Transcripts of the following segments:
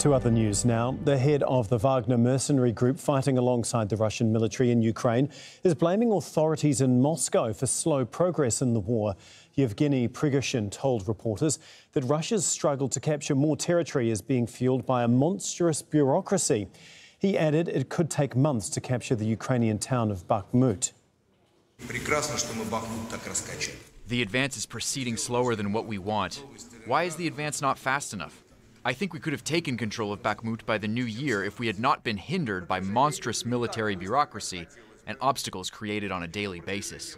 To other news now. The head of the Wagner mercenary group fighting alongside the Russian military in Ukraine is blaming authorities in Moscow for slow progress in the war. Yevgeny Prigozhin told reporters that Russia's struggle to capture more territory is being fueled by a monstrous bureaucracy. He added it could take months to capture the Ukrainian town of Bakhmut. The advance is proceeding slower than what we want. Why is the advance not fast enough? I think we could have taken control of Bakhmut by the new year if we had not been hindered by monstrous military bureaucracy and obstacles created on a daily basis.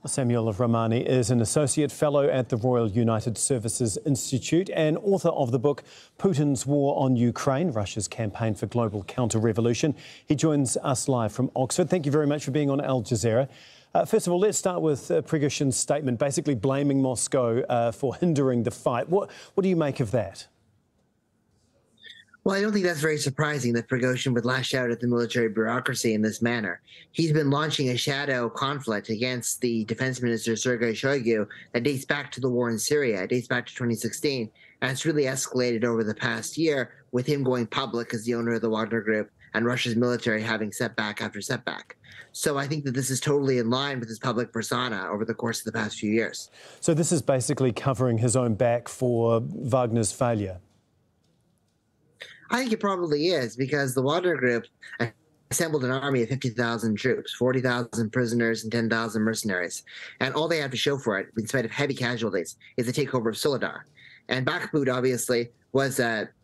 Samuel Romani is an Associate Fellow at the Royal United Services Institute and author of the book Putin's War on Ukraine, Russia's Campaign for Global Counter-Revolution. He joins us live from Oxford. Thank you very much for being on Al Jazeera. First of all, let's start with Prigozhin's statement, basically blaming Moscow for hindering the fight. What do you make of that? Well, I don't think that's very surprising that Prigozhin would lash out at the military bureaucracy in this manner. He's been launching a shadow conflict against the defense minister, Sergei Shoigu, that dates back to the war in Syria. It dates back to 2016. And it's really escalated over the past year with him going public as the owner of the Wagner Group and Russia's military having setback after setback. So I think that this is totally in line with his public persona over the course of the past few years. So this is basically covering his own back for Wagner's failure. I think it probably is, because the Wagner Group assembled an army of 50,000 troops, 40,000 prisoners, and 10,000 mercenaries. And all they have to show for it, in spite of heavy casualties, is the takeover of Soledar. And Bakhmut, obviously, was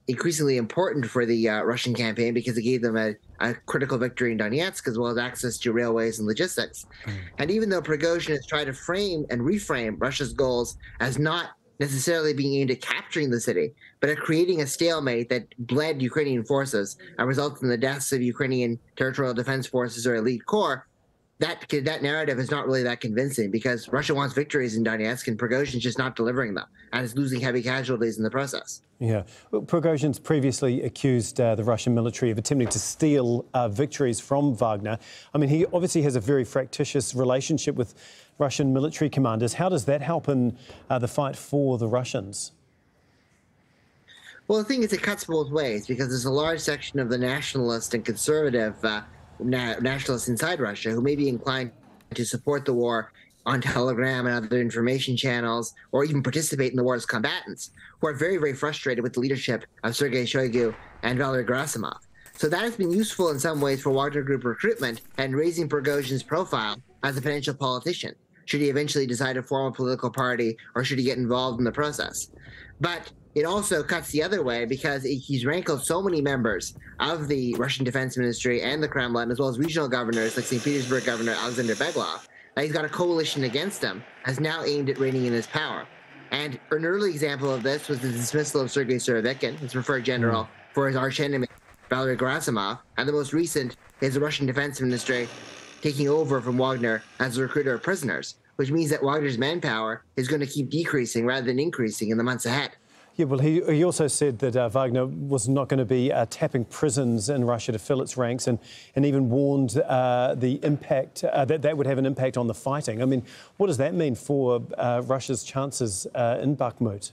increasingly important for the Russian campaign because it gave them a critical victory in Donetsk, as well as access to railways and logistics. And even though Prigozhin has tried to frame and reframe Russia's goals as not necessarily being aimed at capturing the city, but at creating a stalemate that bled Ukrainian forces and resulted in the deaths of Ukrainian territorial defense forces or elite corps, that narrative is not really that convincing, because Russia wants victories in Donetsk and Prigozhin's just not delivering them and is losing heavy casualties in the process. Yeah. Well, Prigozhin's previously accused the Russian military of attempting to steal victories from Wagner. I mean, he obviously has a very fractious relationship with Russian military commanders. How does that help in the fight for the Russians? Well, the thing is, it cuts both ways, because there's a large section of the nationalist and conservative nationalists inside Russia who may be inclined to support the war on Telegram and other information channels, or even participate in the war as combatants, who are very, very frustrated with the leadership of Sergei Shoigu and Valery Gerasimov. So that has been useful in some ways for Wagner Group recruitment and raising Prigozhin's profile as a potential politician, should he eventually decide to form a political party or should he get involved in the process. But it also cuts the other way, because he's rankled so many members of the Russian Defense Ministry and the Kremlin, as well as regional governors like St. Petersburg Governor Alexander Beglov, that he's got a coalition against him, has now aimed at reigning in his power. And an early example of this was the dismissal of Sergei Surovikin, his preferred general, for his archenemy, Valery Gerasimov, and the most recent is the Russian Defense Ministry taking over from Wagner as a recruiter of prisoners, which means that Wagner's manpower is going to keep decreasing rather than increasing in the months ahead. Yeah, well, he also said that Wagner was not going to be tapping prisons in Russia to fill its ranks, and even warned the impact that would have an impact on the fighting. I mean, what does that mean for Russia's chances in Bakhmut?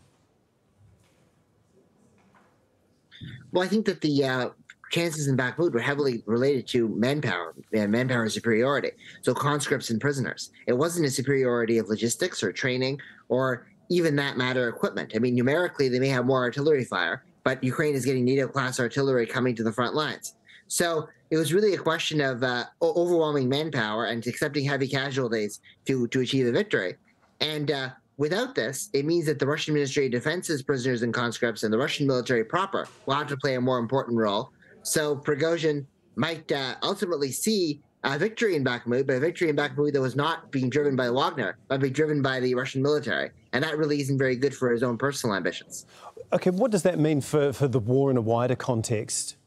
Well, I think that the chances in Bakhmut were heavily related to manpower and manpower superiority, so conscripts and prisoners. It wasn't a superiority of logistics or training or even that matter equipment. I mean, numerically, they may have more artillery fire, but Ukraine is getting NATO-class artillery coming to the front lines. So it was really a question of overwhelming manpower and accepting heavy casualties to achieve a victory. And without this, it means that the Russian Ministry of Defense's prisoners and conscripts and the Russian military proper will have to play a more important role. So Prigozhin might ultimately see a victory in Bakhmut, but a victory in Bakhmut that was not being driven by Wagner, but being driven by the Russian military. And that really isn't very good for his own personal ambitions. OK, what does that mean for the war in a wider context?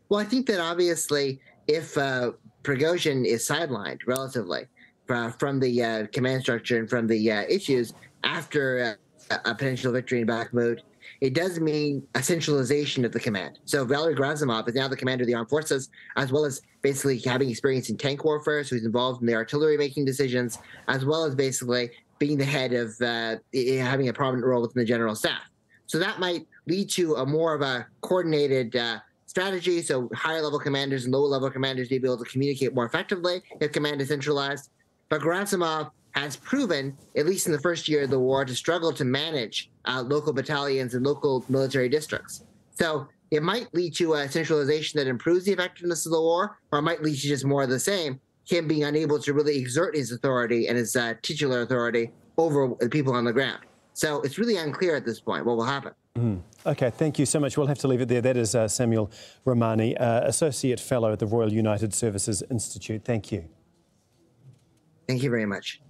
Well, I think that obviously if Prigozhin is sidelined relatively from the command structure and from the issues after a potential victory in Bakhmut, it does mean a centralization of the command. So Valery Gerasimov is now the commander of the armed forces, as well as basically having experience in tank warfare, so he's involved in the artillery making decisions, as well as basically being the head of having a prominent role within the general staff. So that might lead to a more of a coordinated strategy. So higher level commanders and lower level commanders may be able to communicate more effectively if command is centralized. But Gerasimov has proven, at least in the first year of the war, to struggle to manage local battalions and local military districts. So it might lead to a centralization that improves the effectiveness of the war, or it might lead to just more of the same, him being unable to really exert his authority and his titular authority over the people on the ground. So it's really unclear at this point what will happen. OK, thank you so much. We'll have to leave it there. That is Samuel Romani, Associate Fellow at the Royal United Services Institute. Thank you. Thank you very much.